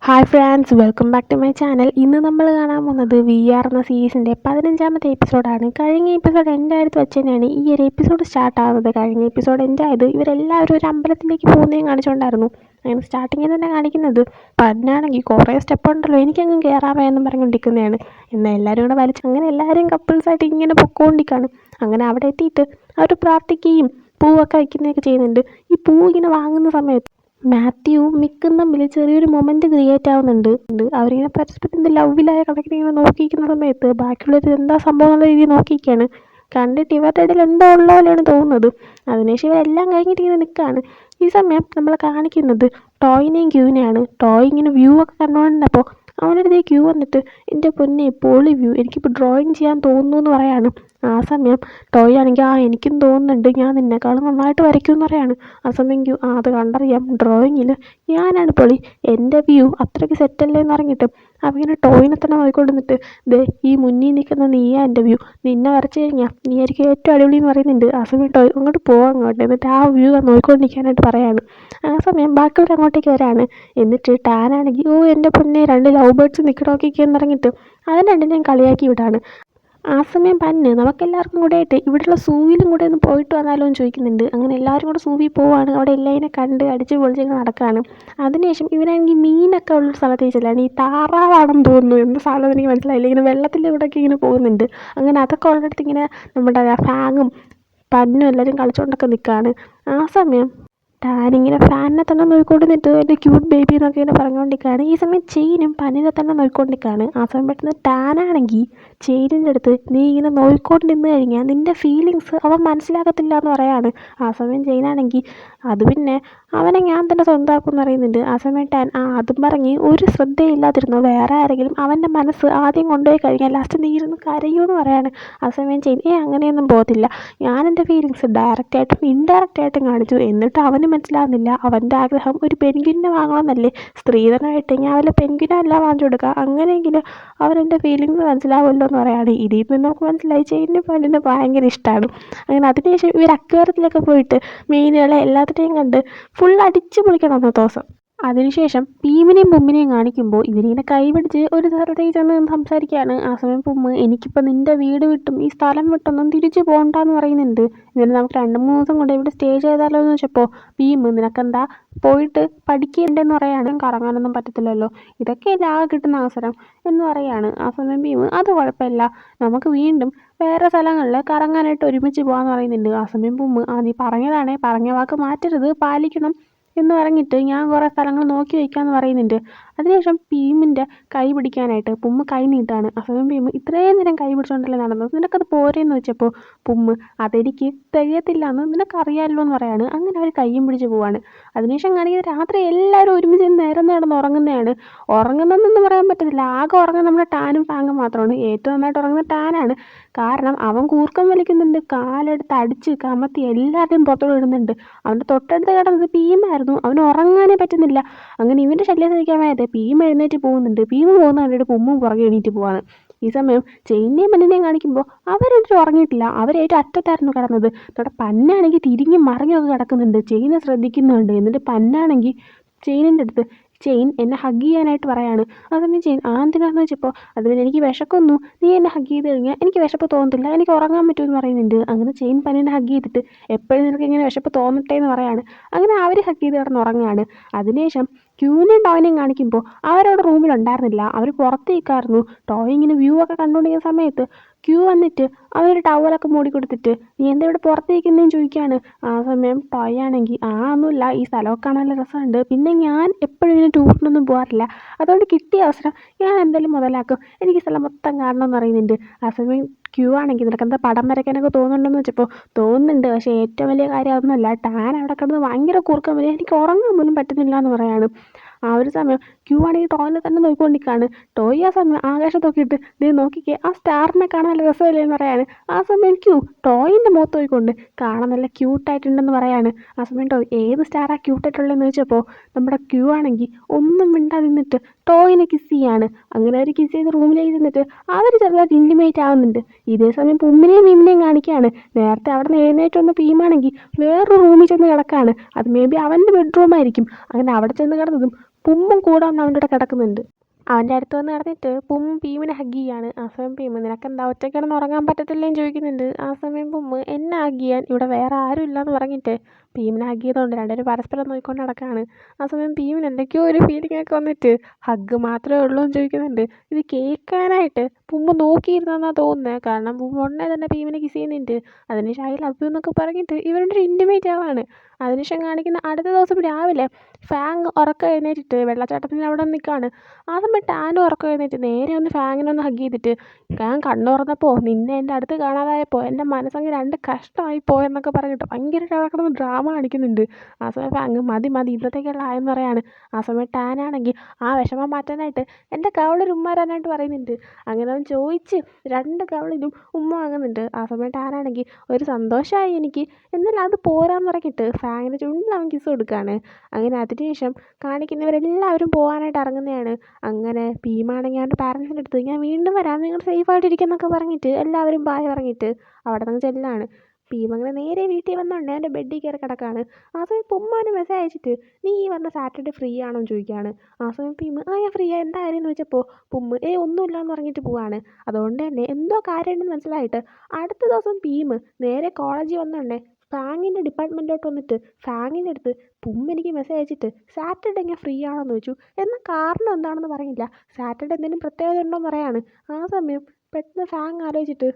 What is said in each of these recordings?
Hi friends, welcome back to my channel. ഇന്ന് നമ്മൾ കാണാൻ പോകുന്നത് VR എന്ന സീരീസിൻ്റെ 15ാമത്തെ എപ്പിസോഡാണ്. കഴിഞ്ഞ എപ്പിസോഡ് എൻ്റെ അടുത്ത് വെച്ച് തന്നെയാണ് ഈ ഒരു എപ്പിസോഡ് സ്റ്റാർട്ടാകുന്നത്. കഴിഞ്ഞ എപ്പിസോഡ് എൻ്റെ ആയത് ഇവരെല്ലാവരും ഒരു അമ്പലത്തിലേക്ക് പോകുന്നതും കാണിച്ചുകൊണ്ടായിരുന്നു. അങ്ങനെ സ്റ്റാർട്ടിങ്ങിൽ തന്നെ കാണിക്കുന്നത് പന്നാണെങ്കിൽ കുറേ സ്റ്റെപ്പ് ഉണ്ടല്ലോ, എനിക്കങ്ങ് കയറാമേ എന്നും പറഞ്ഞുകൊണ്ടിരിക്കുന്നതാണ്. എന്നാൽ എല്ലാവരും കൂടെ വലിച്ച് അങ്ങനെ എല്ലാവരും കപ്പിൾസായിട്ട് ഇങ്ങനെ പൊക്കോണ്ടിരിക്കുകയാണ്. അങ്ങനെ അവിടെ എത്തിയിട്ട് അവർ പ്രാർത്ഥിക്കുകയും പൂവൊക്കെ വയ്ക്കുന്നതൊക്കെ ചെയ്യുന്നുണ്ട്. ഈ പൂ ഇങ്ങനെ വാങ്ങുന്ന സമയത്ത് മാത്യുവും മിക്കും തമ്മിൽ ചെറിയൊരു മൊമെന്റ് ക്രിയേറ്റ് ആവുന്നുണ്ട്. അവരിങ്ങനെ പരസ്പരം ലവിലായ കണക്കിന് ഇങ്ങനെ നോക്കിയിരിക്കുന്ന സമയത്ത് ബാക്കിയുള്ളവർ എന്താ സംഭവം എന്നുള്ള രീതിയിൽ നോക്കിയിരിക്കുകയാണ്. കണ്ടിട്ട് ഇവരുടെ ഇടയിൽ എന്തോ ഉള്ള പോലെയാണ് തോന്നുന്നത്. അതിനുശേഷം ഇവരെല്ലാം കഴിഞ്ഞിട്ട് ഇങ്ങനെ നിൽക്കുകയാണ്. ഈ സമയം നമ്മൾ കാണിക്കുന്നത് ടോയിനെയും ക്യൂവിനെയാണ്. ടോയ് ഇങ്ങനെ വ്യൂ ഒക്കെ കണ്ടുകൊണ്ടിരുന്നപ്പോൾ അവനടുത്ത് ക്യൂ വന്നിട്ട് എൻ്റെ പൊന്നെ പൊളി വ്യൂ, എനിക്കിപ്പോൾ ഡ്രോയിങ് ചെയ്യാൻ തോന്നുന്നു എന്ന് പറയാണ്. ആ സമയം ടോയ് ആണെങ്കിൽ എനിക്കും തോന്നുന്നുണ്ട്, ഞാൻ നിന്നെക്കാളും നന്നായിട്ട് വരയ്ക്കുമെന്ന് പറയാണ്. ആ സമയം ക്യൂ അത് കണ്ടറിയാം, ഡ്രോയിങ്ങിൽ ഞാനാണ് പൊളി, എൻ്റെ വ്യൂ അത്രയ്ക്ക് സെറ്റല്ലേ എന്ന് പറഞ്ഞിട്ട് അപ്പം ഇങ്ങനെ ടോയിനെ തന്നെ നോക്കിക്കൊണ്ടിരുന്നിട്ട് ദേ ഈ മുന്നിൽ നിൽക്കുന്ന നീയാ എൻ്റെ വ്യൂ, നിന്നെ വരച്ച് കഴിഞ്ഞാൽ നീ ആയിരിക്കും ഏറ്റവും അടിപൊളി എന്ന് പറയുന്നുണ്ട്. ആ സമയം ടോയ് അങ്ങോട്ട് പോകാം അങ്ങോട്ട്, എന്നിട്ട് ആ വ്യൂ നോക്കിക്കൊണ്ടിരിക്കാനായിട്ട് പറയാണ്. ആ സമയം ബാക്കിയുള്ളവർ അങ്ങോട്ടേക്ക് വരാണ്. എന്നിട്ട് ടാനാണെങ്കിൽ എൻ്റെ പൊന്നെ 2 ലവ് ബേർഡ്സ് നിൽക്കണോക്കിയെന്ന് പറഞ്ഞിട്ട് അതിന് രണ്ടിനെയും കളിയാക്കി വിടാണ്. ആ സമയം പന്ന് നമുക്കെല്ലാവർക്കും കൂടെ ആയിട്ട് ഇവിടെയുള്ള സൂവിലും കൂടെ ഒന്ന് പോയിട്ട് വന്നാലോ എന്ന് ചോദിക്കുന്നുണ്ട്. അങ്ങനെ എല്ലാവരും കൂടെ സൂവിൽ പോവാണ്. അവിടെ എല്ലാവരും കണ്ട് അടിച്ച് പൊളിച്ചൊക്കെ നടക്കുകയാണ്. അതിനുശേഷം ഇവരാണെങ്കിൽ മീനൊക്കെ ഉള്ളൊരു സ്ഥലത്തേക്ക് ചെല്ലാണ്. ഈ താറാവാണെന്ന് തോന്നുന്നു, എന്ത് സാധനം എനിക്ക് മനസ്സിലായില്ല. ഇങ്ങനെ വെള്ളത്തിൻ്റെ ഇവിടെയൊക്കെ ഇങ്ങനെ പോകുന്നുണ്ട്. അങ്ങനെ അതൊക്കെ ഉള്ളിടത്ത് ഇങ്ങനെ നമ്മുടെ ഫാങ്ങും പന്നും എല്ലാവരും കളിച്ചുകൊണ്ടൊക്കെ നിൽക്കുകയാണ്. ആ സമയം ടാനിങ്ങനെ ഫാനിനെ തന്നെ നോക്കിക്കൊണ്ടിരുന്നിട്ട് എൻ്റെ ക്യൂട്ട് ബേബി എന്നൊക്കെ ഇങ്ങനെ പറഞ്ഞുകൊണ്ടിരിക്കുകയാണ്. ഈ സമയം ചെയിനും പനിനെ തന്നെ നോക്കിക്കൊണ്ടിരിക്കുകയാണ്. ആ സമയം പെട്ടെന്ന് ടാനാണെങ്കിൽ ചെയിനിൻ്റെ അടുത്ത് നീ ഇങ്ങനെ നോക്കിക്കൊണ്ട് നിന്ന് കഴിഞ്ഞാൽ നിൻ്റെ ഫീലിങ്സ് അവൻ മനസ്സിലാക്കത്തില്ല എന്ന് പറയാണ്. ആ സമയം ചെയിനാണെങ്കിൽ അത് പിന്നെ അവനെ ഞാൻ തന്നെ സ്വന്തമാക്കും എന്ന് പറയുന്നുണ്ട്. ആ സമയം ടാൻ അതും പറഞ്ഞ് ഒരു ശ്രദ്ധയില്ലാതിരുന്നു, വേറെ ആരെങ്കിലും അവൻ്റെ മനസ്സ് ആദ്യം കൊണ്ടുപോയി കഴിഞ്ഞാൽ ലാസ്റ്റ് നീ ഇരുന്ന് കരയുമെന്ന് പറയാണ്. ആ സമയം ചെയിൻ അങ്ങനെയൊന്നും പോകത്തില്ല, ഞാൻ എൻ്റെ ഫീലിങ്സ് ഡയറക്റ്റായിട്ടും ഇൻഡയറക്റ്റായിട്ടും കാണിച്ചു, എന്നിട്ട് അവന് മനസ്സിലാകുന്നില്ല. അവൻ്റെ ആഗ്രഹം ഒരു പെൻഗ്വിനെ വാങ്ങണമെന്നല്ലേ, സ്ത്രീധനമായിട്ട് ഞാൻ വല്ല പെൻഗ്വിനല്ല വാങ്ങിച്ചു കൊടുക്കുക, അങ്ങനെയെങ്കിൽ അവരെൻ്റെ ഫീലിങ്സ് മനസ്സിലാവുമല്ലോ എന്ന് പറയാണ്. ഇതിൽ നിന്ന് നമുക്ക് മനസ്സിലായി ചെയിനിന് പെണ്ണിന് ഭയങ്കര ഇഷ്ടമാണ്. അങ്ങനെ അതിനുശേഷം ഇവർ അക്വേറിയത്തിലൊക്കെ പോയിട്ട് മീനുകളെ എല്ലാത്തിനെയും കണ്ട് ഫുൾ അടിച്ച് പൊളിക്കണം അന്നത്തെ ദിവസം. അതിനുശേഷം പീമിനെയും പുമ്മിനെയും കാണിക്കുമ്പോൾ ഇവരിങ്ങനെ കൈപിടിച്ച് ഒരു സ്ഥലത്തേക്ക് ചെന്ന് സംസാരിക്കുകയാണ്. ആ സമയം പുമ്മ് എനിക്കിപ്പോൾ നിൻ്റെ വീട് വിട്ടും ഈ സ്ഥലം വിട്ടൊന്നും തിരിച്ചു പോകണ്ടെന്ന് പറയുന്നുണ്ട്. എന്നിട്ട് നമുക്ക് 2-3 ദിവസം കൊണ്ട് ഇവിടെ സ്റ്റേ ചെയ്താലോ എന്ന് വെച്ചപ്പോൾ പീമ് നിനക്കെന്താ പോയിട്ട് പഠിക്കേണ്ടെന്ന് പറയാണ്. കറങ്ങാനൊന്നും പറ്റത്തില്ലല്ലോ, ഇതൊക്കെയല്ലേ ആകെ കിട്ടുന്ന അവസരം എന്ന് പറയാണ്. ആ സമയം പീമ് അത് കുഴപ്പമില്ല, നമുക്ക് വീണ്ടും വേറെ സ്ഥലങ്ങളിൽ കറങ്ങാനായിട്ട് ഒരുമിച്ച് പോകാമെന്ന് പറയുന്നുണ്ട്. ആ സമയം പുമ്മ് നീ പറഞ്ഞതാണേ, പറഞ്ഞ വാക്ക് മാറ്റരുത്, പാലിക്കണം എന്ന് പറഞ്ഞിട്ട് ഞാൻ കുറേ സ്ഥലങ്ങൾ നോക്കി വയ്ക്കാമെന്ന് പറയുന്നുണ്ട്. അതിനുശേഷം പീമിൻ്റെ കൈ പിടിക്കാനായിട്ട് പുമ്മ് കൈ നീട്ടാണ്. ആ സമയം പീമ് ഇത്രയും നേരം കൈ പിടിച്ചുകൊണ്ടല്ലേ നടന്നത്, നിനക്കത് പോരെന്ന് വെച്ചപ്പോൾ പുമ്മ് അതെനിക്ക് തികയത്തില്ല എന്ന് നിനക്കറിയാമല്ലോ എന്ന് പറയാണ്. അങ്ങനെ അവർ കയ്യും പിടിച്ച് പോവാണ്. അതിനുശേഷം കാണിക്കുന്നത് രാത്രി എല്ലാവരും ഒരുമിച്ച് നേരം നടന്ന് ഉറങ്ങുന്നതാണ്. ഉറങ്ങുന്നതെന്നൊന്നും പറയാൻ പറ്റത്തില്ല, ആകെ ഉറങ്ങുന്നത് നമ്മുടെ ടാനും ഫാങ്ങും മാത്രമാണ്. ഏറ്റവും നന്നായിട്ട് ഉറങ്ങുന്നത് ടാനാണ്. കാരണം അവൻ കൂർക്കം വലിക്കുന്നുണ്ട്, കാലെടുത്ത് അടിച്ച് കമത്തി എല്ലാവരുടെയും പുറത്തോട്ട് ഇടുന്നുണ്ട്. അവൻ്റെ തൊട്ടടുത്ത് കിടന്നത് പീമായിരുന്നു, അവന് ഉറങ്ങാനേ പറ്റുന്നില്ല. അങ്ങനെ ഇവൻ്റെ ശല്യം സഹിക്കാൻ വയ്യാതെ പീം എഴുന്നേറ്റ് പോകുന്നുണ്ട്. പീം പോകുന്ന കണ്ടിട്ട് പുമ്മും പുറകെ എണീറ്റ് പോവാണ്. ഈ സമയം ചെയിനെയും പന്നിനെയും കാണിക്കുമ്പോൾ അവരെടുത്ത് ഉറങ്ങിയിട്ടില്ല, അവരേറ്റവും അറ്റത്തായിരുന്നു കിടന്നത്. ഇവിടെ പന്നാണെങ്കിൽ തിരിഞ്ഞും മറിഞ്ഞൊക്കെ കിടക്കുന്നുണ്ട്, ചെയിനെ ശ്രദ്ധിക്കുന്നുണ്ട്. എന്നിട്ട് പന്നാണെങ്കിൽ ചെയിനിൻ്റെ അടുത്ത് ചെയിൻ എന്നെ ഹഗ് ചെയ്യാനായിട്ട് പറയാണ്. ആ സമയം ചെയിൻ എന്തിനാണെന്ന് വെച്ചപ്പോൾ അത് പിന്നെ എനിക്ക് വിശക്കുന്നു, നീ എന്നെ ഹഗ് ചെയ്ത് കഴിഞ്ഞാൽ എനിക്ക് വിശപ്പ് തോന്നത്തില്ല, എനിക്ക് ഉറങ്ങാൻ പറ്റുമെന്ന് പറയുന്നുണ്ട്. അങ്ങനെ ചെയിൻ പന്നീനെ ഹഗ് ചെയ്തിട്ട് എപ്പോഴും നിനക്ക് ഇങ്ങനെ വിശപ്പ് തോന്നട്ടെ എന്ന് പറയാണ്. അങ്ങനെ അവർ ഹഗ് ചെയ്ത് കിടന്ന് ഉറങ്ങുകയാണ്. അതിനുശേഷം ക്യൂവിനെയും ടോയിനെയും കാണിക്കുമ്പോൾ അവരവിടെ റൂമിലുണ്ടായിരുന്നില്ല, അവർ പുറത്ത് നിൽക്കായിരുന്നു. ടോയ് ഇങ്ങനെ വ്യൂ ഒക്കെ കണ്ടുകൊണ്ടിരിക്കുന്ന സമയത്ത് ക്യൂ വന്നിട്ട് അവരൊരു ടവലൊക്കെ മൂടി കൊടുത്തിട്ട് നീ എന്താ ഇവിടെ പുറത്ത് നിൽക്കുന്നതെന്ന് ചോദിക്കുകയാണ്. ആ സമയം ടോയ് ആണെങ്കിൽ ഒന്നുമില്ല, ഈ സ്ഥലമൊക്കെ കാണാൻ നല്ല രസമുണ്ട്, പിന്നെ ഞാൻ എപ്പോഴും ഇങ്ങനെ ടൂറിനൊന്നും പോകാറില്ല, അതുകൊണ്ട് കിട്ടിയ അവസരം ഞാൻ എന്തായാലും മുതലാക്കും, എനിക്ക് സ്ഥലം മൊത്തം കാണണമെന്ന് പറയുന്നുണ്ട്. ആ സമയം ക്യൂ ആണെങ്കിൽ നിനക്കെന്താ പടം വരയ്ക്കാനൊക്കെ തോന്നുന്നുണ്ടെന്ന് വെച്ചപ്പോൾ തോന്നുന്നുണ്ട്, പക്ഷേ ഏറ്റവും വലിയ കാര്യം അതൊന്നുമല്ല, ടാൻ അവിടെ കിടന്ന് ഭയങ്കര കൂർക്കം വരിക, എനിക്ക് ഉറങ്ങാൻ പോലും പറ്റുന്നില്ല എന്ന് പറയാണ്. ആ ഒരു സമയം ക്യൂ ആണെങ്കിൽ ടോയിനെ തന്നെ നോക്കിക്കൊണ്ടിരിക്കുകയാണ്. ടോയ് ആ സമയം ആകാശത്ത് നോക്കിയിട്ട് നീ നോക്കിക്കേ ആ സ്റ്റാറിനെ കാണാൻ നല്ല രസമല്ലേ എന്ന് പറയാണ്. ആ സമയം ക്യൂ ടോയിൻ്റെ മുഖത്ത് നോക്കിക്കൊണ്ട് കാണാൻ നല്ല ക്യൂട്ടായിട്ടുണ്ടെന്ന് പറയാണ്. ആ സമയം ടോയ് ഏത് സ്റ്റാറാണ് ക്യൂട്ടായിട്ടുള്ളതെന്ന് ചോദിച്ചപ്പോൾ നമ്മുടെ ക്യൂ ആണെങ്കിൽ ഒന്നും മിണ്ടാതെ നിന്നിട്ട് ടോയിനെ കിസ് ചെയ്യാണ്. അങ്ങനെ അവർ കിസ് ചെയ്ത് റൂമിലേക്ക് ചെന്നിട്ട് അവർ ചെറുതായിട്ട് ഇൻറ്റിമേറ്റ് ആവുന്നുണ്ട്. ഇതേ സമയം പുമ്മിനെയും മീമിനെയും കാണിക്കുകയാണ്. നേരത്തെ അവിടെ നിന്ന് എഴുന്നേറ്റ് വന്ന പീമാണെങ്കിൽ വേറൊരു റൂമിൽ ചെന്ന് കിടക്കുകയാണ്. അത് മേ ബി അവൻ്റെ ബെഡ്റൂമായിരിക്കും. അങ്ങനെ അവിടെ ചെന്ന് കിടന്നതും പുമ്മും കൂടെ വന്ന് അവൻ്റെ കൂടെ കിടക്കുന്നുണ്ട്. അവൻ്റെ അടുത്ത് വന്ന് കിടന്നിട്ട് ഭീമിനെ ഹഗ് ചെയ്യാണ്. ആ സമയം നിനക്കെന്താ ഒറ്റയ്ക്ക് കിടന്ന് ഉറങ്ങാൻ പറ്റത്തില്ലേന്ന് ചോദിക്കുന്നുണ്ട്. ആ സമയം എന്നെ ഹഗ് ചെയ്യാൻ ഇവിടെ വേറെ ആരും ഇല്ലയെന്ന് പറഞ്ഞിട്ട് ഭീമിനെ ഹഗ് ചെയ്തുകൊണ്ട് രണ്ടുപേരും പരസ്പരം നോക്കിക്കൊണ്ട് നടക്കുകയാണ്. ആ സമയം ഭീമിന് എന്തൊക്കെയോ ഒരു ഫീലിംഗ് ഒക്കെ വന്നിട്ട് ഹഗ് മാത്രമേ ഉള്ളൂ എന്ന് ചോദിക്കുന്നുണ്ട്. ഇത് കേൾക്കാനായിട്ട് നോക്കിയിരുന്നെന്നാണ് തോന്നുന്നത്. കാരണം ഉടനെ തന്നെ ഭീമിനെ കിസ് ചെയ്യുന്നുണ്ട്. അതിനുശേഷം ഐ ലവ് യു എന്നൊക്കെ പറഞ്ഞിട്ട് ഇവരുടെ ഒരു ഇൻറ്റിമേറ്റ് ആവാണ്. അതിനുശേഷം കാണിക്കുന്ന അടുത്ത ദിവസം രാവിലെ ഫാങ് ഉറക്കം എഴുന്നേറ്റിട്ട് വെള്ളച്ചാട്ടത്തിന് അവിടെ നിൽക്കുകയാണ്. ആ സമയം ടാനും ഉറക്കം എഴുന്നേറ്റ് നേരെ ഒന്ന് ഫാങ്ങിനെ ഒന്ന് ഹഗ് ചെയ്തിട്ട് ഞാൻ കണ്ണു തുറന്നപ്പോൾ നിന്നെ എൻ്റെ അടുത്ത് കാണാതായപ്പോൾ എൻ്റെ മനസ്സങ്ങ് രണ്ട് കഷ്ടമായി പോയെന്നൊക്കെ പറഞ്ഞിട്ട് ഭയങ്കരമായിട്ട് അവിടെ കിടന്ന് ഡ്രാമ കാണിക്കുന്നുണ്ട്. ആ സമയം ഫാങ് മതി ഇന്നത്തേക്കുള്ള ആയെന്ന് പറയാണ്. ആ സമയം ടാനാണെങ്കിൽ ആ വിഷമം മാറ്റാനായിട്ട് എൻ്റെ കവളിൽ ഉമ്മ തരാനായിട്ട് പറയുന്നുണ്ട്. അങ്ങനെ അവൻ ചോദിച്ച് രണ്ട് കവളിലും ഉമ്മ വാങ്ങുന്നുണ്ട്. ആ സമയം ടാനാണെങ്കിൽ ഒരു സന്തോഷമായി എനിക്ക്, എന്നാൽ അത് പോരാന്ന് പറഞ്ഞിട്ട് ഫാങ്ങിന് ചുണ്ടിൽ അവൻ കിസ് കൊടുക്കുകയാണ്. അങ്ങനെ അതിനുശേഷം കാണിക്കുന്നവരെല്ലാവരും പോകാനായിട്ട് ഇറങ്ങുന്നതാണ്. അങ്ങനെ ഭീമാണെങ്കിൽ അവൻ്റെ പാരൻസിൻ്റെ അടുത്ത് ഞാൻ വീണ്ടും വരാം, നിങ്ങൾ സേഫായിട്ടിരിക്കുന്നൊക്കെ പറഞ്ഞിട്ട് എല്ലാവരും ബായ് പറഞ്ഞിട്ട് അവിടെ നിന്ന് ചെല്ലാണ്. ഭീം അങ്ങനെ നേരെ വീട്ടിൽ വന്നുകൊണ്ട് അവൻ്റെ ബെഡിൽ കയറി കിടക്കാണ്. ആ സമയം ഉമ്മാന് മെസ്സേജ് അയച്ചിട്ട് നീ ഈ വന്ന സാറ്റർഡേ ഫ്രീ ആണോ എന്ന് ചോദിക്കുകയാണ്. ആ സമയം ഞാൻ ഫ്രീ ആ, എന്താ കാര്യം എന്ന് ചോദിച്ചപ്പോൾ ഒന്നുമില്ല എന്ന് പറഞ്ഞിട്ട് പോവാണ്. അതുകൊണ്ട് തന്നെ എന്തോ കാര്യമുണ്ടെന്ന് മനസ്സിലായിട്ട് അടുത്ത ദിവസം നേരെ കോളേജിൽ വന്നുകൊണ്ടേ ഫാങ്ങിൻ്റെ ഡിപ്പാർട്ട്മെൻറ്റിലോട്ട് വന്നിട്ട് ഫാങ്ങിൻ്റെ അടുത്ത് എനിക്ക് മെസ്സേജ് അയച്ചിട്ട് സാറ്റർഡേ ഞാൻ ഫ്രീ ആണോന്ന് ചോദിച്ചു. എന്നാൽ കാരണം എന്താണെന്ന് പറയില്ല. സാറ്റർഡേ എന്തെങ്കിലും പ്രത്യേകത ഉണ്ടോ എന്ന് പറയാണ്. ആ സമയം പെട്ടെന്ന് ഫാങ് ആലോചിച്ചിട്ട്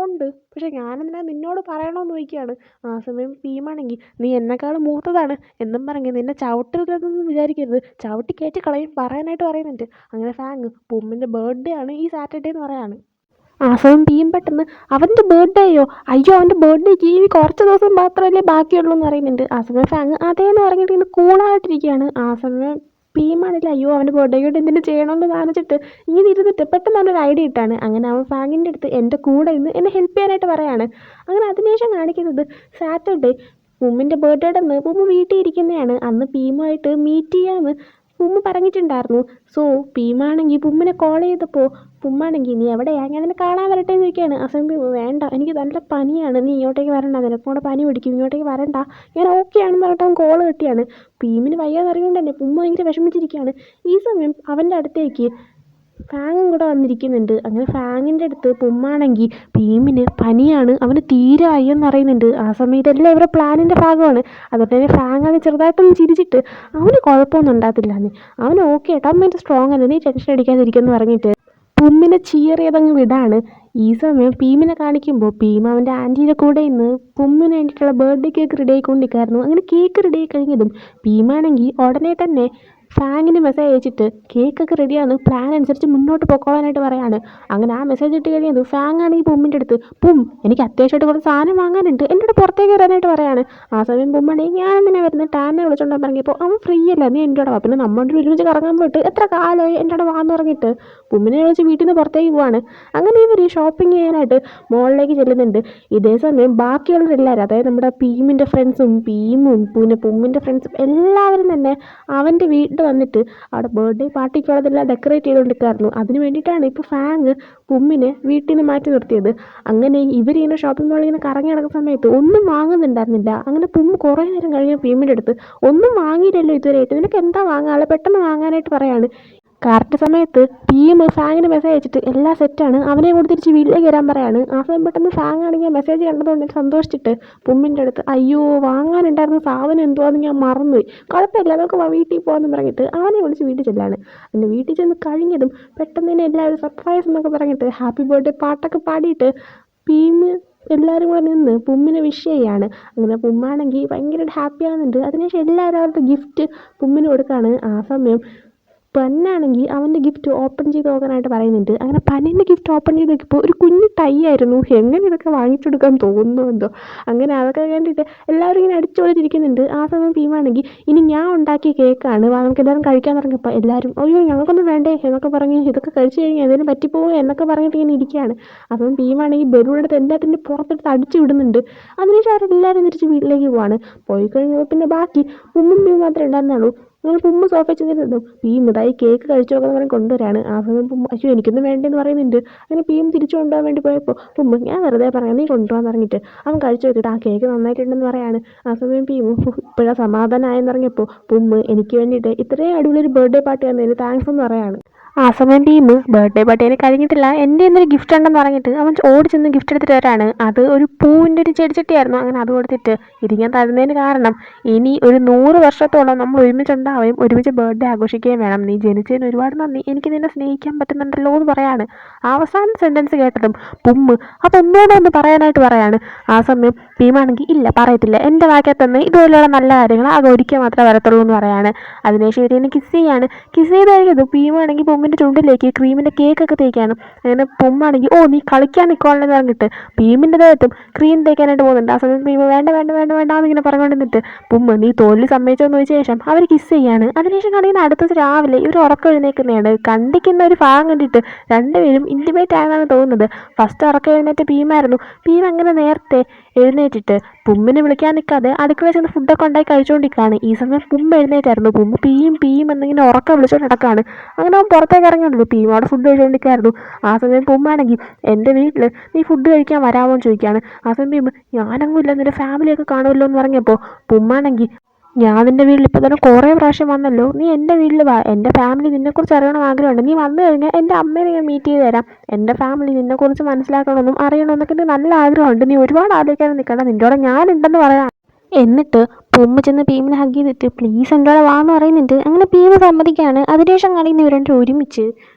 ഉണ്ട്, പക്ഷെ ഞാനെന്തിനാ നിന്നോട് പറയണമെന്ന് ചോദിക്കുകയാണ്. ആ സമയം ഭീമാണെങ്കിൽ നീ എന്നെക്കാളും മൂത്തതാണ് എന്നും പറഞ്ഞ് നിന്നെ ചവിട്ടരുതെന്നൊന്നും വിചാരിക്കരുത്, ചവിട്ടി കയറ്റി കളയും പറയാനായിട്ട് പറയുന്നുണ്ട്. അങ്ങനെ ഫാങ് പുമ്മിൻ്റെ ബർത്ത്ഡേ ആണ് ഈ സാറ്റർഡേ എന്ന് പറയാണ്. ആ സമയം പെട്ടെന്ന് അവൻ്റെ ബർത്ത്ഡേയോ, അയ്യോ അവൻ്റെ ബർത്ത്ഡേക്ക് ഇനി കുറച്ച് ദിവസം മാത്രമല്ലേ ബാക്കിയുള്ളൂ എന്ന് പറയുന്നുണ്ട്. ആ സമയം ഫാങ് അതേന്ന് പറഞ്ഞിട്ട് ഇങ്ങനെ കൂളായിട്ടിരിക്കുകയാണ്. ആ സമയം ഭീമാണില്ല അയ്യോ അവൻ്റെ ബർത്ത്ഡേക്കായിട്ട് എന്തിനു ചെയ്യണമെന്ന് കാണിച്ചിട്ട് ഇങ്ങനെ ഇരുന്നിട്ട് പെട്ടെന്ന് അവനൊരു ഐഡിയ ഇട്ടാണ്. അങ്ങനെ അവൻ ഫാങ്ങിൻ്റെ അടുത്ത് എൻ്റെ കൂടെ ഇന്ന് എന്നെ ഹെൽപ്പ് ചെയ്യാനായിട്ട് പറയാണ്. അങ്ങനെ അതിനുശേഷം കാണിക്കുന്നത് സാറ്റർഡേ ഉമ്മിൻ്റെ ബർത്ത്ഡേയുടെ അന്ന് ഉമ്മ വീട്ടിൽ ഇരിക്കുന്നതാണ്. അന്ന് ഭീമുമായിട്ട് മീറ്റ് ചെയ്യാമെന്ന് ഉമ്മ പറഞ്ഞിട്ടുണ്ടായിരുന്നു. സോ ഭീമാണെങ്കിൽ ഉമ്മിനെ കോൾ ചെയ്തപ്പോൾ ഉമ്മാണെങ്കിൽ നീ എവിടെയാ, ഞാൻ നിന്നെ കാണാൻ വരട്ടെ എന്ന് ചോദിക്കുകയാണ്. ആ സമയം വേണ്ട, എനിക്ക് നല്ല പനിയാണ്, നീ ഇങ്ങോട്ടേക്ക് വരണ്ട, നിനക്കൂടെ പനി പിടിക്കും, ഇങ്ങോട്ടേക്ക് വരണ്ട, ഞാൻ ഓക്കെ ആണെന്ന് പറഞ്ഞിട്ട് അവൻ കോൾ കിട്ടിയാണ്. ഭീമിന് വയ്യാന്നറിയുകൊണ്ട് തന്നെ ഉമ്മ ഭയങ്കര വിഷമിച്ചിരിക്കുകയാണ്. ഈ സമയം അവൻ്റെ അടുത്തേക്ക് ഫാങ്ങും കൂടെ വന്നിരിക്കുന്നുണ്ട്. അങ്ങനെ ഫാങ്ങിൻ്റെ അടുത്ത് ഉമ്മാണെങ്കിൽ ഭീമിന് പനിയാണ്, അവന് തീരെ വയ്യെന്ന് പറയുന്നുണ്ട്. ആ സമയം ഇതെല്ലാം ഇവരുടെ പ്ലാനിൻ്റെ ഭാഗമാണ്. അതുകൊണ്ട് തന്നെ ഫാങ് അത് ചെറുതായിട്ടൊന്ന് ചിരിച്ചിട്ട് അവന് കുഴപ്പമൊന്നും ഉണ്ടാകത്തില്ലാന്ന്, അവന് ഓക്കെ ആയിട്ട് അമ്മ സ്ട്രോങ് അല്ലേ, നീ ടെൻഷൻ അടിക്കാതിരിക്കുമെന്ന് പറഞ്ഞിട്ട് പുമ്മിനെ ചിയർ ചെയ്തങ്ങ് വിടാണ്. ഈ സമയം ഭീമിനെ കാണിക്കുമ്പോൾ അവൻ്റെ ആൻറ്റീൻ്റെ കൂടെ ഇന്ന് പുമ്മിന് വേണ്ടിയിട്ടുള്ള ബർത്ത്ഡേ കേക്ക് റെഡി ആയിക്കൊണ്ടിരിക്കുകയായിരുന്നു. അങ്ങനെ കേക്ക് റെഡി ആയി കഴിഞ്ഞതും ഭീമാണെങ്കിൽ ഉടനെ തന്നെ ഫാങ്ങിന് മെസ്സേജ് അയച്ചിട്ട് കേക്കൊക്കെ റെഡിയാണ്, പ്ലാൻ അനുസരിച്ച് മുന്നോട്ട് പോയിക്കോളാനായിട്ട് പറയാണ്. അങ്ങനെ ആ മെസ്സേജ് ഇട്ട് കഴിഞ്ഞത് ഫാങ്ങാണെങ്കിൽ പുമ്മിൻ്റെ അടുത്ത് എനിക്ക് അത്യാവശ്യമായിട്ട് കുറച്ച് സാധനം വാങ്ങാനുണ്ട്, എൻ്റെ അടുത്ത് പുറത്തേക്ക് വരാനായിട്ട് പറയാണ്. ആ സമയം പുമ്മാണെങ്കിൽ ഞാൻ എന്തിനാ വരുന്നത്, ടാനെ വിളിച്ചോണ്ടാ പറഞ്ഞപ്പോൾ അവൻ ഫ്രീ അല്ല, നീ എൻ്റെ കൂടെ വാ, പിന്നെ നമ്മളുടെ ഒരുമിച്ച് കറങ്ങാൻ പോയിട്ട് എത്ര കാലമായി എൻ്റെ കൂടെ വാന്ന് പറഞ്ഞിട്ട് പുമ്മിനെ വിളിച്ച് വീട്ടിൽ നിന്ന് പുറത്തേക്ക് പോവാണ്. അങ്ങനെ ഇവർ ഷോപ്പിംഗ് ചെയ്യാനായിട്ട് മോളിലേക്ക് ചെല്ലുന്നുണ്ട്. ഇതേ സമയം ബാക്കിയുള്ളവരെല്ലാവരും, അതായത് നമ്മുടെ ഭീമിൻ്റെ ഫ്രണ്ട്സും പിന്നെ പുമ്മിൻ്റെ ഫ്രണ്ട്സും എല്ലാവരും തന്നെ അവൻ്റെ വീട്ടിൽ വന്നിട്ട് അവിടെ ബർത്ത്ഡേ പാർട്ടിക്കുള്ളതെല്ലാം ഡെക്കറേറ്റ് ചെയ്തുകൊണ്ടിരിക്കുകയായിരുന്നു. അതിന് വേണ്ടിയിട്ടാണ് ഇപ്പോൾ ഫാങ് പുമ്മിനെ വീട്ടിൽ നിന്ന് മാറ്റി നിർത്തിയത്. അങ്ങനെ ഇവരിങ്ങനെ ഷോപ്പിംഗ് മാളിൽ ഇങ്ങനെ കറങ്ങി നടക്കുന്ന സമയത്ത് ഒന്നും വാങ്ങുന്നുണ്ടായിരുന്നില്ല. അങ്ങനെ പുമ്മ് കുറേ നേരം കഴിഞ്ഞ ഭീമിൻ്റെ അടുത്ത് ഒന്നും വാങ്ങിയില്ലല്ലോ ഇതുവരെയായിട്ട്, നിനക്ക് എന്താ വാങ്ങാനുള്ള, പെട്ടെന്ന് വാങ്ങാനായിട്ട് പറയാണ്. കറക്റ്റ് സമയത്ത് ഫാങ്ങിന് മെസ്സേജ് അയച്ചിട്ട് എല്ലാം സെറ്റാണ്, അവനെ കൂടി തിരിച്ച് വീട്ടിലേക്ക് വരാൻ പറയാണ്. ആ സമയം പെട്ടെന്ന് ഫാങ് ആണെങ്കിൽ മെസ്സേജ് കണ്ടതുകൊണ്ട് സന്തോഷിച്ചിട്ട് പുമ്മിൻ്റെ അടുത്ത് അയ്യോ വാങ്ങാനുണ്ടായിരുന്ന സാധനം എന്തുവാന്ന് ഞാൻ മറന്നുപോയി, കുഴപ്പമില്ല നമുക്ക് വീട്ടിൽ പോകാമെന്ന് പറഞ്ഞിട്ട് അവനെ വിളിച്ച് വീട്ടിൽ ചെല്ലാണ്. പിന്നെ വീട്ടിൽ ചെന്ന് കഴിഞ്ഞതും പെട്ടെന്ന് തന്നെ എല്ലാവരും സർപ്രൈസ് എന്നൊക്കെ പറഞ്ഞിട്ട് ഹാപ്പി ബർത്ത്ഡേ പാട്ടൊക്കെ പാടിയിട്ട് എല്ലാവരും കൂടെ നിന്ന് പുമ്മിനെ വിഷ് ചെയ്യാണ്. അങ്ങനെ പുമ്മാണെങ്കിൽ ഭയങ്കരമായിട്ട് ഹാപ്പി ആവുന്നുണ്ട്. അതിനുശേഷം എല്ലാവരും അവരുടെ ഗിഫ്റ്റ് പുമ്മിന് കൊടുക്കുകയാണ്. ആ സമയം പന്നാണെങ്കിൽ അവൻ്റെ ഗിഫ്റ്റ് ഓപ്പൺ ചെയ്ത് നോക്കാനായിട്ട് പറയുന്നുണ്ട്. അങ്ങനെ പന്നിൻ്റെ ഗിഫ്റ്റ് ഓപ്പൺ ചെയ്ത് നോക്കിയപ്പോൾ ഒരു കുഞ്ഞു ടൈ ആയിരുന്നു. എങ്ങനെ ഇതൊക്കെ വാങ്ങിച്ചെടുക്കാൻ തോന്നുന്നു എന്തോ. അങ്ങനെ അതൊക്കെ കണ്ടിട്ട് എല്ലാവരും ഇങ്ങനെ അടിച്ചുപൊളിച്ചിരിക്കുന്നുണ്ട്. ആ സമയം ഭീമാണെങ്കിൽ ഇനി ഞാൻ ഉണ്ടാക്കിയ കേക്കാണ്, നമുക്ക് എല്ലാവരും കഴിക്കാൻ തുടങ്ങിയപ്പോൾ എല്ലാവരും അയ്യോ ഞങ്ങൾക്കൊന്നും വേണ്ടേ എന്നൊക്കെ പറഞ്ഞ് ഇതൊക്കെ കഴിച്ച് കഴിഞ്ഞാൽ എന്തെങ്കിലും പറ്റിപ്പോവുക എന്നൊക്കെ പറഞ്ഞിട്ട് ഇങ്ങനെ ഇരിക്കുകയാണ്. അപ്പം ഭീമാണെങ്കിൽ ബലൂണെടുത്ത് എല്ലാത്തിൻ്റെ പുറത്തെടുത്ത് അടിച്ചു വിടുന്നുണ്ട്. അതിനുശേഷം അവരെല്ലാവരും തിരിച്ച് വീട്ടിലേക്ക് പോവാണ്. പോയി കഴിഞ്ഞപ്പോൾ പിന്നെ ബാക്കി ഉമ്മും മാത്രമേ ഉണ്ടായിരുന്നുള്ളൂ. അങ്ങനെ പുമ്മ സോഫ ചെന്നിരുന്നു. ഭീം ഇതായി കേക്ക് കഴിച്ചു നോക്കാൻ പറഞ്ഞ് കൊണ്ടുവരാണ്. ആ സമയം പുമ്മ അയ്യോ എനിക്കൊന്നും വേണ്ടെന്ന് പറയുന്നുണ്ട്. അങ്ങനെ ഭീം തിരിച്ചു കൊണ്ടുപോകാൻ വേണ്ടി പോയപ്പോൾ പുമ്മ ഞാൻ വെറുതെ പറയാം നീ കൊണ്ടുപോകാൻ പറഞ്ഞിട്ട് അവൻ കഴിച്ചു നോക്കിയിട്ട് ആ കേക്ക് നന്നായിട്ടുണ്ടെന്ന് പറയാണ്. ആ സമയം ഭീം ഇപ്പോഴാ സമാധാനമായെന്ന് പറഞ്ഞപ്പോൾ പുമ്മ എനിക്ക് വേണ്ടിയിട്ട് ഇത്രയും അടിപൊളി ഒരു ബർത്ത്ഡേ പാർട്ടി വന്നതിന് താങ്ക്സ് എന്ന് പറയാണ്. ആ സമയം ഭീം ബർത്ത്ഡേ പാർട്ടി കഴിഞ്ഞിട്ടില്ല എൻ്റെ എന്നൊരു ഗിഫ്റ്റ് ഉണ്ടെന്ന് പറഞ്ഞിട്ട് അവൻ ഓടി ചെന്ന് ഗിഫ്റ്റ് എടുത്തിട്ട് വരാണ്. അത് ഒരു പൂവിൻ്റെ ഒരു ചെടിച്ചട്ടിയായിരുന്നു. അങ്ങനെ അത് കൊടുത്തിട്ട് ഇത് ഞാൻ തരുന്നതിന് കാരണം ഇനി ഒരു 100 വർഷത്തോളം നമ്മൾ ഒരുമിച്ചുണ്ടാവുകയും ഒരുമിച്ച് ബർത്ത്ഡേ ആഘോഷിക്കുകയും വേണം. നീ ജനിച്ചതിന് ഒരുപാട് നന്ദി, എനിക്ക് നിന്നെ സ്നേഹിക്കാൻ പറ്റുന്നുണ്ടല്ലോ എന്ന് പറയാണ്. അവസാന സെൻറ്റൻസ് കേട്ടതും പുമ്മ് അതൊന്നൂടെ ഒന്ന് പറയാനായിട്ട് പറയാണ്. ആ സമയം ഭീമാണെങ്കിൽ ഇല്ല പറയത്തില്ല, എൻ്റെ വാക്കകത്തുനിന്ന് ഇതുപോലെയുള്ള നല്ല കാര്യങ്ങൾ അത് ഒരിക്കൽ മാത്രമേ വരത്തുള്ളൂ എന്ന് പറയാണ്. അതിനുശേഷം ഇവരെന്നെ കിസ് ചെയ്യാണ്. കിസ് ചെയ്ത് കഴിഞ്ഞത് ഭീമാണെങ്കിൽ പുമ്മിൻ്റെ ചുണ്ടിലേക്ക് ക്രീമിൻ്റെ കേക്കൊക്കെ തേക്കാണ്. അങ്ങനെ പുമ്മാണെങ്കിൽ ഓ നീ കളിക്കാൻ നിൽക്കുവാണെന്ന് പറഞ്ഞിട്ട് ഭീമിൻ്റെ ദേഹത്തും ക്രീം തേക്കാനായിട്ട് പോകുന്നുണ്ട്. ആ സമയം ഭീമ വേണ്ട വേണ്ട വേണ്ട വേണ്ട എന്നിങ്ങനെ പറഞ്ഞുകൊണ്ട് നിന്നിട്ട് പുമ്മ് നീ തോൽവി സമ്മതിച്ചോന്ന് ചോദിച്ച ശേഷം അവർ കിസ് ചെയ്യാണ്. അതിനുശേഷം കാണിക്കുന്ന അടുത്ത ദിവസം രാവിലെ ഇവർ ഉറക്കം എഴുന്നേക്കുന്നതാണ്. കണ്ടിക്കുന്ന ഒരു ഭാഗം കണ്ടിട്ട് രണ്ടുപേരും ഇൻറ്റിമേറ്റ് ആയെന്നാണ് തോന്നുന്നത്. ഫസ്റ്റ് ഉറക്കം എഴുന്നേറ്റ് ഭീമായിരുന്നു. ഭീം അങ്ങനെ നേരത്തെ എഴുന്നേറ്റിട്ട് പുമ്മിനെ വിളിക്കാൻ നിൽക്കാതെ അടുക്കളയിൽ ചെന്ന് ഫുഡൊക്കെ ഉണ്ടാക്കി കഴിച്ചുകൊണ്ടിരിക്കുകയാണ്. ഈ സമയം പുമ്മ എഴുന്നേറ്റായിരുന്നു. പുമ്മ പീയും പീയും എന്നിങ്ങനെ ഉറക്കം വിളിച്ചുകൊണ്ട് നടക്കുകയാണ്. അങ്ങനെ അവൻ പുറത്തേക്ക് ഇറങ്ങിയുള്ളൂ. പീയും അവിടെ ഫുഡ് കഴിച്ചുകൊണ്ടിരിക്കുകയായിരുന്നു. ആ സമയം പുമ്മാണെങ്കിൽ എൻ്റെ വീട്ടിൽ നീ ഫുഡ് കഴിക്കാൻ വരാമോ എന്ന് ചോദിക്കുകയാണ്. ആ സമയം പീയും ഞാനങ്ങും ഇല്ല നിൻ്റെ ഫാമിലിയൊക്കെ കാണുമല്ലോ എന്ന് പറഞ്ഞപ്പോൾ പുമ്മാണെങ്കിൽ ഞാൻ നിൻ്റെ വീട്ടിൽ ഇപ്പോൾ തന്നെ കുറേ പ്രാവശ്യം വന്നല്ലോ, നീ എൻ്റെ വീട്ടിൽ വാ, എൻ്റെ ഫാമിലി നിന്നെക്കുറിച്ച് അറിയണമെന്ന് ആഗ്രഹമുണ്ട്, നീ വന്നു കഴിഞ്ഞാൽ എൻ്റെ അമ്മേനെ ഞാൻ മീറ്റ് ചെയ്ത് തരാം, എൻ്റെ ഫാമിലി നിന്നെക്കുറിച്ച് മനസ്സിലാക്കണമെന്നും അറിയണമെന്നൊക്കെ എനിക്ക് നല്ല ആഗ്രഹമുണ്ട്, നീ ഒരുപാട് ആലോചിക്കാനും നിൽക്കണ്ട, നിൻ്റെ കൂടെ ഞാനുണ്ടെന്ന് പറയാം. എന്നിട്ട് പുമ്മ ചെന്ന് ഭീമിനെ ഹഗ് ചെയ്തിട്ട് പ്ലീസ് എൻ്റെ കൂടെ വാ എന്ന് പറയുന്നുണ്ട്. അങ്ങനെ ഭീമ സമ്മതിക്കുകയാണ്. അതിനുശേഷം കാണിക്കുന്ന ഇവർ രണ്ടും ഒരുമിച്ച്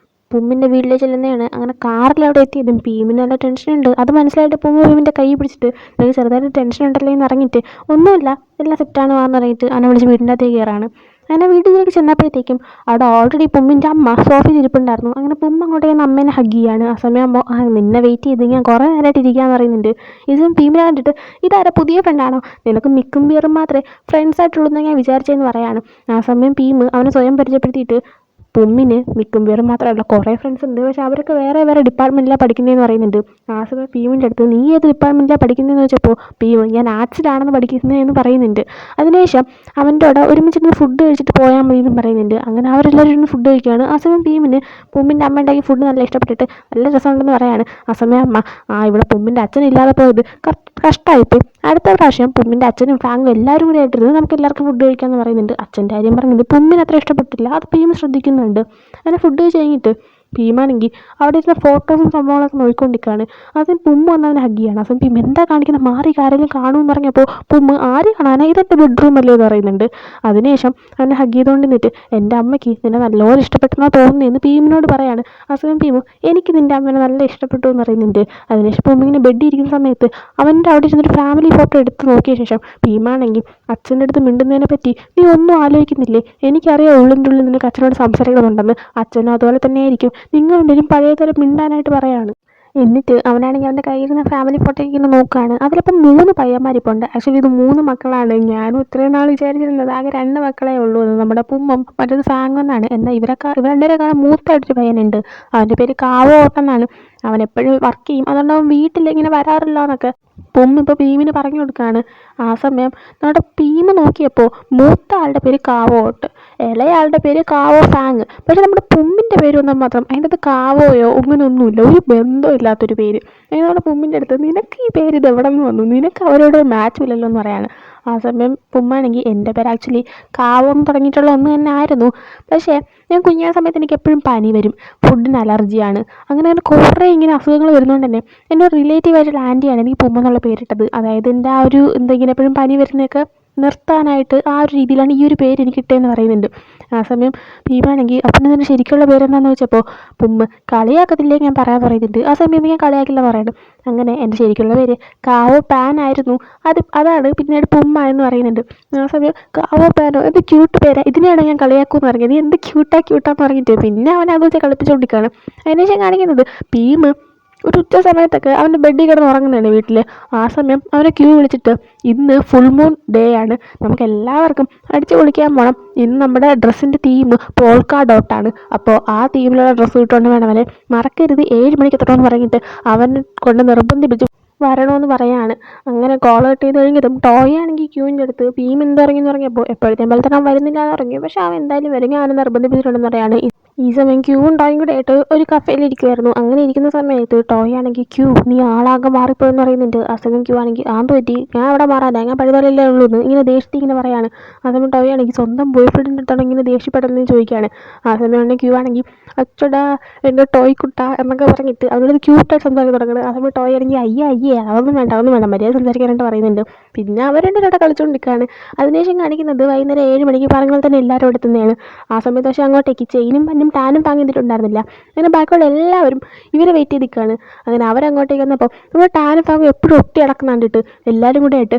പുമ്മിൻ്റെ വീട്ടിലേക്ക് ചെല്ലുന്നതാണ്. അങ്ങനെ കാറിൽ അവിടെ എത്തിയതും ഭീമിന് നല്ല ടെൻഷനുണ്ട്. അത് മനസ്സിലായിട്ട് പുമ്മ ഭീമിൻ്റെ കൈ പിടിച്ചിട്ട് നിങ്ങൾക്ക് ചെറുതായിട്ട് ടെൻഷൻ ഉണ്ടല്ലോ എന്ന് ഇറങ്ങിയിട്ട് ഒന്നുമില്ല എല്ലാം സെറ്റാണ് വാന്ന് പറഞ്ഞിട്ട് അവനെ വിളിച്ച് വീടിൻ്റെ അകത്തേക്ക് കയറാണ്. അങ്ങനെ വീട്ടിലേക്ക് ചെന്നപ്പോഴത്തേക്കും അവിടെ ഓൾറെഡി പുമ്മിൻ്റെ അമ്മ സോഫയിൽ ഇരിപ്പുണ്ടായിരുന്നു. അങ്ങനെ പുമ്മ അങ്ങോട്ട് ചെന്ന് അമ്മേനെ ഹഗ് ചെയ്യാണ്. ആ സമയം അമ്മ നിന്നെ വെയിറ്റ് ചെയ്ത് ഞാൻ കുറേ നേരമായിട്ട് ഇരിക്കാന്ന് പറയുന്നുണ്ട്. ഇതും ഭീമിനെ കണ്ടിട്ട് ഇതാരാ പുതിയ ഫ്രണ്ടാണോ, നിനക്ക് മിക്കും ബിയറും മാത്രമേ ഫ്രണ്ട്സ് ആയിട്ടുള്ളൂ എന്ന് ഞാൻ വിചാരിച്ചതെന്ന് പറയാണ്. ആ സമയം ഭീം അവനെ സ്വയം പരിചയപ്പെടുത്തിയിട്ട് പുമ്മിന് മിക്കും ബിയറും മാത്രമല്ല കുറേ ഫ്രണ്ട്സ് ഉണ്ട്, പക്ഷെ അവരൊക്കെ വേറെ വേറെ ഡിപ്പാർട്ട്മെൻറ്റിലാണ് പഠിക്കുന്നതെന്ന് പറയുന്നുണ്ട്. ആ സമയം ഭീമിൻ്റെ അടുത്ത് നീ ഏത് ഡിപ്പാർട്ട്മെൻറ്റിലാണ് പഠിക്കുന്നതെന്ന് വെച്ചപ്പോൾ ഭീം ഞാൻ ആർട്സിലാണെന്ന് പഠിക്കുന്നതെന്ന് പറയുന്നുണ്ട്. അതിനുശേഷം അവൻ്റെ കൂടെ ഒരുമിച്ചിരുന്ന് ഫുഡ് കഴിച്ചിട്ട് പോയാൽ മതി എന്നും പറയുന്നുണ്ട്. അങ്ങനെ അവരെല്ലാവരും ഇരുന്ന് ഫുഡ് കഴിക്കുകയാണ്. ആ സമയം ഭീമിന് പുമ്മിൻ്റെ അമ്മ ഉണ്ടാക്കി ഫുഡ് നല്ല ഇഷ്ടപ്പെട്ടിട്ട് നല്ല രസമുണ്ടെന്ന് പറയാണ്. ആ സമയം അമ്മ ഇവിടെ പുമ്മിൻ്റെ അച്ഛനില്ലാതെ പോയത് കഷ്ടമായിപ്പോയി, അടുത്ത പ്രാവശ്യം പുമ്മിൻ്റെ അച്ഛനും ഫാങ്ങും എല്ലാവരും കൂടി ആയിട്ടിരുന്ന് നമുക്ക് എല്ലാവർക്കും ഫുഡ് കഴിക്കാമെന്ന് പറയുന്നുണ്ട്. അച്ഛൻ്റെ കാര്യം പറഞ്ഞത് പുമ്മിന് അത്ര ഇഷ്ടപ്പെട്ടില്ല, അത് ഭീം ശ്രദ്ധിക്കുന്നുണ്ട്. അങ്ങനെ ഫുഡ് കഴിച്ച് കഴിഞ്ഞിട്ട് ഭീമാണെങ്കിൽ അവിടെ ഇരുന്ന ഫോട്ടോസും സംഭവങ്ങളൊക്കെ നോക്കിക്കൊണ്ടിരിക്കുകയാണ്. അതിന് പുമ്മ വന്ന് അവനെ ഹഗ് ചെയ്യാണ്. അപ്പം ഭീം എന്താ കാണിക്കുന്നത്, മാറി ആരെങ്കിലും കാണുമെന്ന് പറഞ്ഞപ്പോൾ പുമ്മ ആര് കാണാനാണ്, ഇതെൻ്റെ ബെഡ്റൂം അല്ലേ എന്ന് പറയുന്നുണ്ട്. അതിനുശേഷം അവനെ ഹഗ് ചെയ്തുകൊണ്ട് നിന്നിട്ട് എൻ്റെ അമ്മയ്ക്ക് നിന്നെ നല്ലോണം ഇഷ്ടപ്പെട്ടെന്നാണ് തോന്നുന്നതെന്ന് ഭീമിനോട് പറയാണ്. ആ സമയം ഭീമു എനിക്ക് നിൻ്റെ അമ്മേനെ നല്ല ഇഷ്ടപ്പെട്ടു എന്ന് പറയുന്നുണ്ട്. അതിനുശേഷം പുമ്മിങ്ങനെ ബെഡിൽ ഇരിക്കുന്ന സമയത്ത് അവൻ്റെ അവിടെ ഇരുന്നൊരു ഫാമിലി ഫോട്ടോ എടുത്ത് നോക്കിയ ശേഷം ഭീമാണെങ്കിൽ അച്ഛൻ്റെ അടുത്ത് മിണ്ടുന്നതിനെ പറ്റി നീ ഒന്നും ആലോചിക്കുന്നില്ലേ, എനിക്കറിയാം ഉള്ളിൻ്റെ ഉള്ളിൽ നിനക്ക് അച്ഛനോട് സംസാരിക്കണമെന്നുണ്ടെന്ന്, അച്ഛനും അതുപോലെ തന്നെ ആയിരിക്കും, നിങ്ങൾ രണ്ടുപേരും പഴയതുപോലെ മിണ്ടാനായിട്ട് പറയാണ്. എന്നിട്ട് അവനാണെങ്കിൽ അവൻ്റെ കയ്യിൽ നിന്ന് ഫാമിലി ഫോട്ടോയ്ക്ക് ഇങ്ങനെ നോക്കുകയാണ്. അതിലിപ്പം 3 പയ്യന്മാരിപ്പോൾ ഉണ്ട്. ആക്ച്വലി ഇത് 3 മക്കളാണ്. ഞാനും ഇത്രയും നാൾ വിചാരിച്ചിരുന്നത് ആകെ 2 മക്കളെ ഉള്ളൂ എന്ന്, നമ്മുടെ പുമ്മം മറ്റേത് ഫാങ്ങെന്നാണ്. എന്നാൽ ഇവർ രണ്ടുപേരെക്കാളും മൂത്തായിട്ടൊരു പയ്യനുണ്ട്, അവൻ്റെ പേര് കാവോ ഓട്ടെന്നാണ്. അവൻ എപ്പോഴും വർക്ക് ചെയ്യും, അതുകൊണ്ട് അവൻ വീട്ടിൽ ഇങ്ങനെ വരാറില്ല എന്നൊക്കെ പുമ്മ ഇപ്പോൾ ഭീമിന് പറഞ്ഞു കൊടുക്കുകയാണ്. ആ സമയം നമ്മുടെ ഭീമ് നോക്കിയപ്പോൾ മൂത്ത ആളുടെ പേര് കാവോ ഓട്ട്, ഇളയാളുടെ പേര് കാവോ ഫാങ്, പക്ഷെ നമ്മുടെ പുമ്മിൻ്റെ പേര് വന്നാൽ മാത്രം അതിൻ്റെ അത് കാവോയോ അങ്ങനെയൊന്നുമില്ല, ഒരു ബന്ധമില്ലാത്തൊരു പേര്. നമ്മുടെ പുമ്മിൻ്റെ അടുത്ത് നിനക്ക് ഈ പേര് ഇത് എവിടെ നിന്ന് വന്നു, നിനക്ക് അവരോട് മാച്ച് ഇല്ലല്ലോ എന്ന് പറയാണ്. ആ സമയം പുമ്മാണെങ്കിൽ എൻ്റെ പേര് ആക്ച്വലി കാവം തുടങ്ങിയിട്ടുള്ള ഒന്ന് തന്നെ ആയിരുന്നു, പക്ഷേ ഞാൻ കുഞ്ഞായ സമയത്ത് എനിക്ക് എപ്പോഴും പനി വരും, ഫുഡിന് അലർജിയാണ്, അങ്ങനെ കുറേ ഇങ്ങനെ അസുഖങ്ങൾ വരുന്നതുകൊണ്ട് തന്നെ എൻ്റെ റിലേറ്റീവായിട്ടുള്ള ആൻറ്റിയാണ് എനിക്ക് പുമ്മ എന്നുള്ള പേരിട്ടത്. അതായത് എൻ്റെ ആ ഒരു എന്തെങ്കിലും എപ്പോഴും പനി വരുന്നതൊക്കെ നിർത്താനായിട്ട് ആ ഒരു രീതിയിലാണ് ഈ ഒരു പേര് എനിക്ക് കിട്ടിയതെന്ന് പറയുന്നുണ്ട്. ആ സമയം ഭീമാണെങ്കിൽ അപ്പം തന്നെ ശരിക്കുള്ള പേരെന്താണെന്ന് വെച്ചപ്പോൾ പുമ്മ കളിയാക്കത്തില്ലേ ഞാൻ പറയാൻ പറയുന്നുണ്ട്. ആ സമയം ഞാൻ കളിയാക്കില്ല പറയണം. അങ്ങനെ എൻ്റെ ശരിക്കുള്ള പേര് കാവോ പാൻ ആയിരുന്നു, അതാണ് പിന്നീട് പുമ്മ എന്ന് പറയുന്നുണ്ട്. ആ സമയം കാവോ പാനോ എന്ത് ക്യൂട്ട് പേരാ, ഇതിനെയാണ് ഞാൻ കളിയാക്കുമെന്ന് പറഞ്ഞത്, നീ എന്ത് ക്യൂട്ടാന്ന് പറഞ്ഞിട്ട് പിന്നെ അവൻ അത് വെച്ച് കളിപ്പിച്ചുകൊണ്ടിരിക്കുകയാണ്. അതിനുശേഷം കാണിക്കുന്നത് ഭീമ് ഒരു ഉച്ച സമയത്തൊക്കെ അവൻ്റെ ബെഡിൽ കിടന്ന് ഉറങ്ങുന്നതാണ് വീട്ടിൽ. ആ സമയം അവനെ ക്യൂ വിളിച്ചിട്ട് ഇന്ന് ഫുൾ മൂൺ ഡേ ആണ്, നമുക്ക് എല്ലാവർക്കും അടിച്ചു പൊളിക്കാൻ പോകണം, ഇന്ന് നമ്മുടെ ഡ്രസ്സിൻ്റെ തീം പോൾക്കാ ഡോട്ടാണ്, അപ്പോൾ ആ തീമിലുള്ള ഡ്രസ്സ് ഇട്ടുകൊണ്ട് വേണം അവനെ, മറക്കരുത് 7 മണിക്ക് എത്തണമെന്ന് പറഞ്ഞിട്ട് അവനെ കൊണ്ട് നിർബന്ധിപ്പിച്ചു വരണമെന്ന് പറയാണ്. അങ്ങനെ കോൾ കട്ട് ചെയ്ത് കഴിഞ്ഞതും ടോയ് ആണെങ്കിൽ ക്യൂവിൻ്റെ അടുത്ത് ഭീം എന്തിറങ്ങിയെന്ന് പറഞ്ഞപ്പോൾ എപ്പോഴത്തെ പോലെ തന്നെ അവൻ വരുന്നില്ല എന്ന് പറഞ്ഞു. പക്ഷെ അവൻ എന്തായാലും വരും, ഞാൻ നിർബന്ധിപ്പിച്ചിട്ടുണ്ടെന്ന് പറയാണ്. ഈ സമയം ക്യൂവും ടോയും കൂടെ ആയിട്ട് ഒരു കഫേയിൽ ഇരിക്കുമായിരുന്നു. അങ്ങനെ ഇരിക്കുന്ന സമയത്ത് ടോയ് ആണെങ്കിൽ ക്യൂ നീ ആളാകെ മാറിപ്പോയെന്ന് പറയുന്നുണ്ട്. ആ സമയം ക്യൂ ആണെങ്കിൽ പറ്റി ഞാൻ അവിടെ മാറാനാ, ഞാൻ പഴുതലല്ലേ ഉള്ളൂ എന്ന് ഇങ്ങനെ ദേഷ്യത്തിൽ ഇങ്ങനെ പറയാണ്. ആ സമയം ടോയ് ആണെങ്കിൽ സ്വന്തം ബോയ് ഫ്രണ്ടിൻ്റെ അടുത്താണ് ഇങ്ങനെ ദേഷ്യപ്പെടുന്നതെന്ന് ചോദിക്കുകയാണ്. ആ സമയമാണെങ്കിൽ ക്യൂ ആണെങ്കിൽ അച്ചടാ എൻ്റെ ടോയ് കുട്ട എന്നൊക്കെ പറഞ്ഞിട്ട് അവരോട് ക്യൂട്ടായിട്ട് സംസാരിക്കാൻ തുടങ്ങുന്നത്. ആ സമയം ടോയ് ആണെങ്കിൽ അയ്യേ അതൊന്നും വേണ്ട മര്യാദ സംസാരിക്കാനായിട്ട് പറയുന്നുണ്ട്. പിന്നെ അവർ രണ്ടുപേരും കളിച്ചുകൊണ്ടിരിക്കുകയാണ്. അതിനുശേഷം കാണിക്കുന്നത് വൈകുന്നേരം 7 മണിക്ക് പറഞ്ഞ പോലെ തന്നെ എല്ലാവരും എടുത്തുന്നതാണ്. ആ സമയത്ത് പക്ഷേ അങ്ങോട്ടേക്ക് ചെയിനും പന്നും ടാനും വാങ്ങിയിട്ടുണ്ടായിരുന്നില്ല. അങ്ങനെ ബാക്കിയുള്ള എല്ലാവരും ഇവരെ വെയിറ്റ് ചെയ്ത് നിൽക്കുകയാണ്. അങ്ങനെ അവരങ്ങോട്ടേക്ക് വന്നപ്പോൾ നമ്മൾ ടാനും ഫാങ്ങും എപ്പോഴും ഒട്ടി അടക്കുന്ന കണ്ടിട്ട് എല്ലാവരും കൂടെ ആയിട്ട്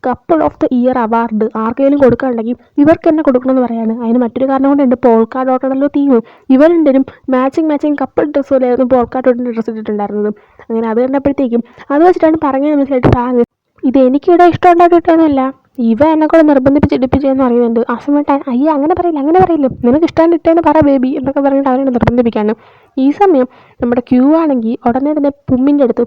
couple of the year award ആർക്കെങ്കിലും കൊടുക്കാനുണ്ടെങ്കിൽ ഇവർക്ക് തന്നെ കൊടുക്കണമെന്ന് പറയാണ്. അതിന് മറ്റൊരു കാരണം കൊണ്ടുണ്ട്, പോൾക്കാ ഡോട്ടാണല്ലോ തീം. ഇവരുണ്ടരും മാച്ചിങ് കപ്പിൾ ഡ്രസ്സ് പോലെയായിരുന്നു പോൾക്കാ ഡോട്ടിൻ്റെ ഡ്രസ്സ് ഇട്ടിട്ടുണ്ടായിരുന്നത്. അങ്ങനെ അത് കണ്ടപ്പോഴത്തേക്കും അത് വെച്ചിട്ടാണ് പറഞ്ഞത് മനസ്സിലായിട്ട് ഫാങ് ഇത് എനിക്കിവിടെ ഇഷ്ടം ഉണ്ടാക്കിയിട്ടൊന്നുമല്ല, ഇവ എന്നെ കൂടെ നിർബന്ധിപ്പിച്ചെന്ന് പറയുന്നുണ്ട്. ആ സമയത്ത് അങ്ങനെ പറയില്ല നിനക്ക് ഇഷ്ടം ഇട്ടേന്ന് പറ ബേബി എന്നൊക്കെ പറഞ്ഞിട്ട് അവരെ നിർബന്ധിപ്പിക്കാണ്. ഈ സമയം നമ്മുടെ ക്യൂ ആണെങ്കിൽ ഉടനെ തന്നെ പുമ്മിൻ്റെ അടുത്ത്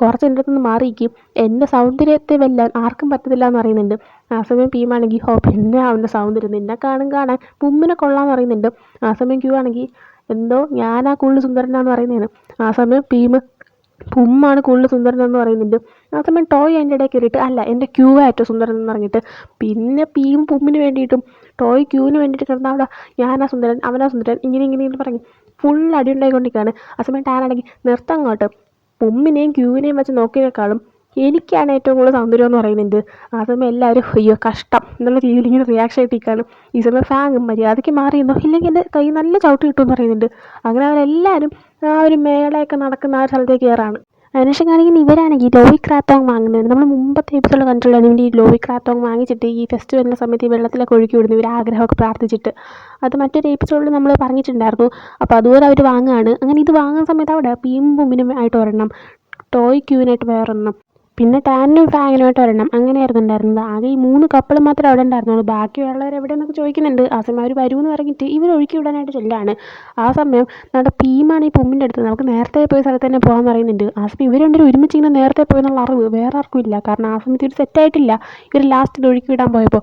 കുറച്ച് എൻ്റെ അടുത്ത് നിന്ന് മാറിയിരിക്കും, എൻ്റെ സൗന്ദര്യത്തെ വെല്ലാൻ ആർക്കും പറ്റത്തില്ല എന്ന് പറയുന്നുണ്ട്. ആ സമയം പീമാണെങ്കിൽ പിന്നെ അവൻ്റെ സൗന്ദര്യം നിന്നെ കാണാൻ പുമ്മിനെ കൊള്ളാമെന്ന് പറയുന്നുണ്ട്. ആ സമയം ക്യൂ ആണെങ്കിൽ എന്തോ ഞാനാ കൂടുതൽ സുന്ദരനാന്ന് പറയുന്നതാണ്. ആ സമയം പുമ്മാണ് കൂടുതൽ സുന്ദരനെന്ന് പറയുന്നുണ്ട്. ആ സമയം ടോയ് അതിൻ്റെ ഇടയിൽ കയറിയിട്ട് അല്ല എൻ്റെ ക്യൂ ഏറ്റവും സുന്ദരൻ എന്ന് പറഞ്ഞിട്ട് പിന്നെ പുമ്മിന് വേണ്ടിയിട്ടും ടോയ് ക്യൂവിന് വേണ്ടിയിട്ട് കിടന്ന അവിടെ ഞാനാ സുന്ദരൻ അവനാ സുന്ദരൻ ഇങ്ങനെ പറഞ്ഞ് ഫുൾ അടി ഉണ്ടായിക്കൊണ്ടിരിക്കുകയാണ്. ആ സമയം ടാനാണെങ്കിൽ നിർത്തങ്ങോട്ട് പുമ്മിനെയും ക്യൂവിനെയും വെച്ച് നോക്കിയേക്കാളും എനിക്കാണ് ഏറ്റവും കൂടുതൽ സൗന്ദര്യം എന്ന് പറയുന്നുണ്ട്. ആ സമയം എല്ലാവരും അയ്യോ കഷ്ടം എന്നുള്ള രീതിയിൽ ഇങ്ങനെ റിയാക്ഷൻ ആയിട്ടിരിക്കുകയാണ്. ഈ സമയം ഫാങ് മര്യാദയ്ക്ക് മാറിയെന്നോ ഇല്ലെങ്കിൽ എൻ്റെ കൈ നല്ല ചവിട്ട് കിട്ടുമെന്ന് പറയുന്നുണ്ട്. അങ്ങനെ അവരെല്ലാവരും ആ ഒരു മേളയൊക്കെ നടക്കുന്ന ആ ഒരു സ്ഥലത്തേക്ക് കയറാണ്. അതിനുശേഷം കാണിക്കുന്ന ഇവരാണെങ്കിൽ ലോയി ക്രാത്തോങ് വാങ്ങുന്നുണ്ട്. നമ്മൾ മുമ്പത്തെ എപ്പിസോഡിൽ കണ്ടിട്ടുള്ളതാണ് ഇവർ ഈ ലോയി ക്രാത്തോങ് വാങ്ങിച്ചിട്ട് ഈ ഫെസ്റ്റിവലിൻ്റെ സമയത്ത് ഈ വെള്ളത്തിലൊക്കെ ഒഴുക്കി വിടുന്നു ഇവർ ആഗ്രഹമൊക്കെ പ്രാർത്ഥിച്ചിട്ട്. അത് മറ്റൊരു എപ്പിസോഡിൽ നമ്മൾ പറഞ്ഞിട്ടുണ്ടായിരുന്നു. അപ്പോൾ അതുപോലെ അവർ വാങ്ങുകയാണ്. അങ്ങനെ ഇത് വാങ്ങുന്ന സമയത്ത് അവിടെ പുമ്മിനും ആയിട്ട് ഒരെണ്ണം, ടോയ് ക്യൂവിനായിട്ട് വേറൊരെണ്ണം, പിന്നെ ടാനും ഫാങ്ങിനുമായിട്ട് ഒരെണ്ണം, അങ്ങനെയായിരുന്നു ഉണ്ടായിരുന്നത്. ആകെ ഈ 3 കപ്പിൾ മാത്രമേ അവിടെ ഉണ്ടായിരുന്നുള്ളൂ. ബാക്കിയുള്ളവർ എവിടെയെന്നൊക്കെ ചോദിക്കുന്നുണ്ട്. ആ സമയം അവർ വരുമെന്ന് പറഞ്ഞിട്ട് ഇവർ ഒഴുക്കി വിടാനായിട്ട് ചെല്ലാണ്. ആ സമയം നമ്മുടെ പീമാണ് ഈ പുമ്മിൻ്റെ അടുത്ത് നമുക്ക് നേരത്തെ പോയ സ്ഥലത്ത് തന്നെ പോകാൻ പറയുന്നുണ്ട്. ആ സമയം ഇവർ രണ്ടുപേരും ഒരുമിച്ച് ഇങ്ങനെ നേരത്തെ പോയെന്നുള്ള അറിവ് വേറെ ആർക്കും ഇല്ല. കാരണം ആ സമയത്ത് ഇവർ സെറ്റായിട്ടില്ല, ഇവർ ലാസ്റ്റിൽ ഒഴുക്കി വിടാൻ പോയപ്പോൾ.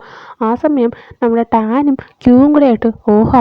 ആ സമയം നമ്മുടെ ടാനും ക്യൂവും കൂടെ ആയിട്ട്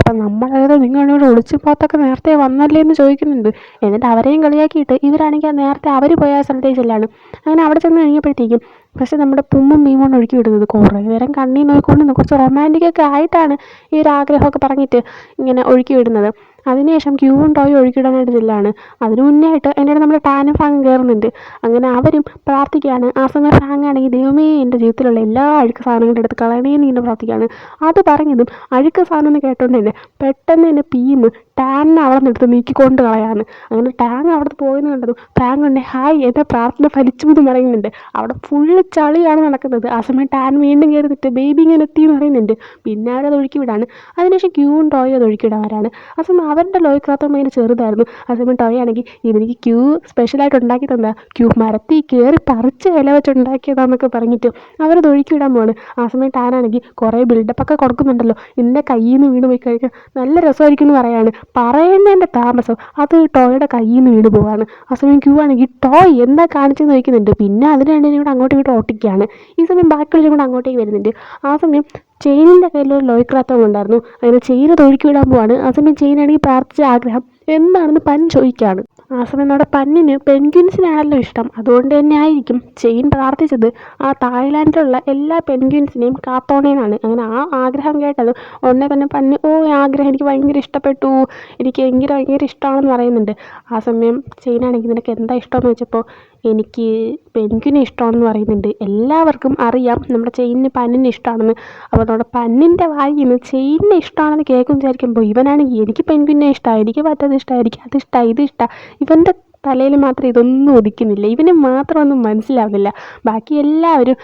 അപ്പം നമ്മളേതോ നിങ്ങളിവിടെ ഒളിച്ചു പോത്തൊക്കെ നേരത്തെ വന്നല്ലേ എന്ന് ചോദിക്കുന്നുണ്ട്. എന്നിട്ട് അവരെയും കളിയാക്കിയിട്ട് ഇവരാണെങ്കിൽ നേരത്തെ അവർ പോയ സ്ഥലത്തേക്ക് ചെല്ലാണ്. അങ്ങനെ അവിടെ ചെന്ന് കഴിഞ്ഞപ്പോഴത്തേക്കും പക്ഷെ നമ്മുടെ പുമ്മും മീമും ഒഴുക്കി വിടുന്നത് കുറേ നേരം കണ്ണീർ നോക്കിക്കൊണ്ട് കുറച്ച് റൊമാൻറ്റിക്കൊക്കെ ആയിട്ടാണ് ഈ ഒരു ആഗ്രഹമൊക്കെ പറഞ്ഞിട്ട് ഇങ്ങനെ ഒഴുക്കി വിടുന്നത്. അതിനുശേഷം ക്യൂവും ടോയും ഒഴുക്കിടാനായിട്ട് ചെല്ലാണ്. അതിന് മുന്നേ ആയിട്ട് അതിൻ്റെ നമ്മുടെ ടാനും ഫാങ്ങും കയറുന്നുണ്ട്. അങ്ങനെ അവരും പ്രാർത്ഥിക്കുകയാണ്. ആ സമയം ഫാങ് ആണെങ്കിൽ ദൈവമേ എൻ്റെ ജീവിതത്തിലുള്ള എല്ലാ അഴുക്ക് സാധനങ്ങളുടെ അടുത്ത് കളയണേന്ന് ഇങ്ങനെ പ്രാർത്ഥിക്കുകയാണ്. അത് പറഞ്ഞതും അഴുക്ക് സാധനം എന്ന് കേട്ടോണ്ട് തന്നെ പെട്ടെന്ന് തന്നെ ടാനിനെ അവിടെ നിന്ന് എടുത്ത് നീക്കിക്കൊണ്ട് കളയാണ്. അങ്ങനെ ടാങ് അവിടെ പോയെന്ന് കണ്ടതും ഫാങ് ഉണ്ട് ഹായ് എൻ്റെ പ്രാർത്ഥന ഫലിച്ചു എന്ന് പറയുന്നുണ്ട്. അവിടെ ഫുള്ള് ചളിയാണ് നടക്കുന്നത്. ആ സമയം ടാൻ വീണ്ടും കയറിയിട്ട് ബേബി ഇങ്ങനെ എത്തി എന്ന് പറയുന്നുണ്ട്. പിന്നെ അവരത് ഒഴുക്കി വിടാണ്. അതിനുശേഷം ക്യൂവും ടോയും അത് ഒഴുക്കി വിടാൻ. ആ സമയം അവരുടെ ലോയ് ക്രാത്തോങ് ഭയങ്കര ചെറുതായിരുന്നു. ആ സമയം ടോയ് ആണെങ്കിൽ ഇവനിക്ക് ക്യൂ സ്പെഷ്യലായിട്ട് ഉണ്ടാക്കി തന്നാ, ക്യൂ മരത്തിൽ കയറി പറിച്ച് ഇല വെച്ചുണ്ടാക്കിയതാന്നൊക്കെ പറഞ്ഞിട്ട് അവരത് ഒഴുക്കി വിടാൻ പോവാണ്. ആ സമയം ടാനാണെങ്കിൽ കുറേ ബിൽഡപ്പൊക്കെ കൊടുക്കുന്നുണ്ടല്ലോ, എൻ്റെ കയ്യിൽ നിന്ന് വീണ് പോയി കഴിഞ്ഞാൽ നല്ല രസമായിരിക്കും എന്ന് പറയാണ്. പറയുന്നതിൻ്റെ താമസം അത് ടോയുടെ കയ്യിൽ നിന്ന് വീണ് പോവാണ്. ആ സമയം ക്യൂ ആണെങ്കിൽ ടോയ് എന്താ കാണിച്ചെന്ന് ചോദിക്കുന്നുണ്ട്. പിന്നെ അതിന് രണ്ടിനും കൂടെ അങ്ങോട്ടും ഇങ്ങോട്ടും ഓട്ടിക്കുകയാണ്. ഈ സമയം ബാക്കിയുള്ളവരും കൂടെ അങ്ങോട്ടേക്ക് വരുന്നുണ്ട്. ആ സമയം ചെയിനിൻ്റെ കയ്യിലൊരു ലോയ് ക്രാത്തോങ് ഉണ്ടായിരുന്നു. അങ്ങനെ ചെയിൻ തൊഴുക്കി വിടാൻ പോവാണ്. ആ സമയം ചെയിനാണെങ്കിൽ പ്രാർത്ഥിച്ച ആഗ്രഹം എന്താണെന്ന് പൻ ചോദിക്കുകയാണ്. ആ സമയം നമ്മുടെ പന്നിന് പെൻഗ്വിൻസിനാണല്ലോ ഇഷ്ടം, അതുകൊണ്ട് തന്നെ ആയിരിക്കും ചെയിൻ പ്രാർത്ഥിച്ചത് ആ തായ്ലാൻഡിലുള്ള എല്ലാ പെൻഗ്വിൻസിനെയും കാത്തോണേനാണ്. അങ്ങനെ ആ ആഗ്രഹം കേട്ടത് ഉടനെ തന്നെ പന്നി ആഗ്രഹം എനിക്ക് ഭയങ്കര ഇഷ്ടപ്പെട്ടു, എനിക്ക് ഭയങ്കര ഇഷ്ടമാണെന്ന് പറയുന്നുണ്ട്. ആ സമയം ചെയിനാണെങ്കിൽ നിനക്ക് എന്താ ഇഷ്ടമെന്ന് വെച്ചപ്പോൾ എനിക്ക് പെൻഗ്വിനെ ഇഷ്ടമാണെന്ന് പറയുന്നുണ്ട്. എല്ലാവർക്കും അറിയാം നമ്മുടെ ചെയിനിന് പന്നിനെ ഇഷ്ടമാണെന്ന്. അപ്പോൾ നമ്മുടെ പന്നിൻ്റെ വായിൽ നിന്ന് ചെയിനിനെ ഇഷ്ടമാണെന്ന് കേൾക്കും വിചാരിക്കുമ്പോൾ ഇവനാണെങ്കിൽ എനിക്ക് പെൻഗ്വിനെ ഇഷ്ടമാണ്, എനിക്ക് പറ്റാതെ ഇഷ്ടമാണ്, എനിക്ക് അത് ഇഷ്ടമാണ് ഇത് ഇഷ്ടമാണ്. ഇവൻ്റെ തലയിൽ മാത്രം ഇതൊന്നും ഉദിക്കുന്നില്ല, ഇവന് മാത്രമൊന്നും മനസ്സിലാവുന്നില്ല. ബാക്കി എല്ലാവരും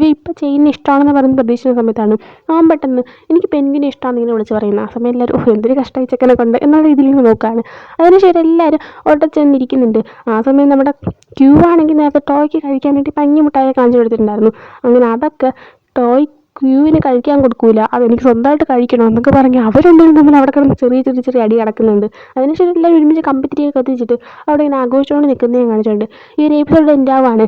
ഇപ്പം ചെയിനിന് ഇഷ്ടമാണെന്ന് പറയുന്ന പ്രതീക്ഷിക്കുന്ന സമയത്താണ് അവൻ പെട്ടെന്ന് എനിക്ക് പെൻഗ്വിനെ ഇഷ്ടമാണെന്ന് ഇങ്ങനെ വിളിച്ച് പറയുന്നത്. ആ സമയം എല്ലാവരും എന്തൊരു കഷ്ടമായി ചെക്കനെ കൊണ്ട് എന്നുള്ള രീതിയിൽ ഇങ്ങനെ നോക്കുകയാണ്. അതിനുശേഷം എല്ലാവരും ഒട്ടച്ചെന്നിരിക്കുന്നുണ്ട്. ആ സമയം നമ്മുടെ ക്യൂ ആണെങ്കിൽ നേരത്തെ ടോയ്ക്ക് കഴിക്കാൻ വേണ്ടി പഞ്ഞി മുട്ടായി കാണിച്ചു കൊടുത്തിട്ടുണ്ടായിരുന്നു. അങ്ങനെ അതൊക്കെ ടോയ് ക്യൂവിന് കഴിക്കാൻ കൊടുക്കൂല, അതെനിക്ക് സ്വന്തമായിട്ട് കഴിക്കണം എന്നൊക്കെ പറഞ്ഞ് അവരുണ്ടെങ്കിൽ നമ്മൾ അവിടെ കിടന്ന് ചെറിയ ചെറിയ ചെറിയ അടി കിടക്കുന്നുണ്ട്. അതിനുശേഷം എല്ലാവരും ഒരുമിച്ച് കമ്പിത്തിരിയൊക്കെ കത്തിച്ചിട്ട് അവിടെ ഇങ്ങനെ ആഘോഷിച്ചുകൊണ്ട് നിൽക്കുന്നതും കാണിച്ചിട്ടുണ്ട്. ഈ ഒരു എപ്പിസോഡ് എൻഡാവാണ്.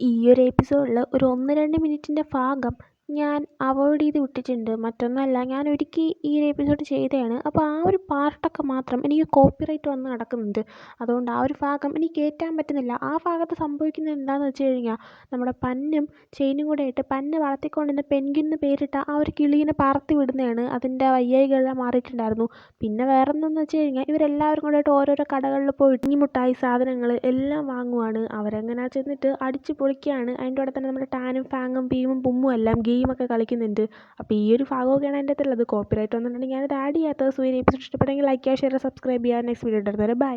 ഈ ഒരു എപ്പിസോഡിൽ ഒരു 1-2 മിനിറ്റിൻ്റെ ഭാഗം ഞാൻ അവോയ്ഡ് ചെയ്ത് വിട്ടിട്ടുണ്ട്. മറ്റൊന്നുമല്ല, ഞാൻ ഒരിക്കൽ ഈ ഒരു എപ്പിസോഡ് ചെയ്തതാണ്. അപ്പോൾ ആ ഒരു പാർട്ടൊക്കെ മാത്രം എനിക്ക് കോപ്പിറൈറ്റ് വന്ന് കിടക്കുന്നുണ്ട്. അതുകൊണ്ട് ആ ഒരു ഭാഗം എനിക്ക് കയറ്റാൻ പറ്റുന്നില്ല. ആ ഭാഗത്ത് സംഭവിക്കുന്നത് എന്താണെന്ന് വെച്ച് കഴിഞ്ഞാൽ നമ്മുടെ പന്നും ചെയിനും കൂടെ ഇട്ട് പന്ന് വളർത്തിക്കൊണ്ടിരുന്ന പെൻഗ്വിൻ എന്ന് പേരിട്ട ആ ഒരു കിളീനെ പറത്തി വിടുന്നതാണ്. അതിൻ്റെ വയ്യായികളെല്ലാം മാറിയിട്ടുണ്ടായിരുന്നു. പിന്നെ വേറെ എന്തെന്ന് വെച്ച് കഴിഞ്ഞാൽ ഇവരെല്ലാവരും കൂടെയായിട്ട് ഓരോരോ കടകളിൽ പോയിട്ട് ഈ മുട്ടായി സാധനങ്ങൾ എല്ലാം വാങ്ങുവാണ്. അവരെങ്ങനെ ചെന്നിട്ട് അടിച്ച് പൊളിക്കുകയാണ്. അതിൻ്റെ കൂടെ തന്നെ നമ്മുടെ ടാനും ഫാങ്ങും ഭീമും പുമ്മും എല്ലാം ഗെയിമൊക്കെ കളിക്കുന്നുണ്ട്. അപ്പോൾ ഈ ഒരു ഭാഗമൊക്കെയാണ് എൻ്റെ അടുത്തുള്ളത്. കോപ്പിറൈറ്റ് വന്നിട്ടുണ്ടെങ്കിൽ ഞാനത് ആഡ് ചെയ്യാത്തത്. സോ ഈ എപ്പിസോഡ് ഇഷ്ടപ്പെട്ടെങ്കിൽ ലൈക്ക് ചെയ്യുക, ഷെയർ, സബ്സ്ക്രൈബ് ചെയ്യുക. നെക്സ്റ്റ് വീഡിയോ ഇടുന്നത് വരെ ബൈ.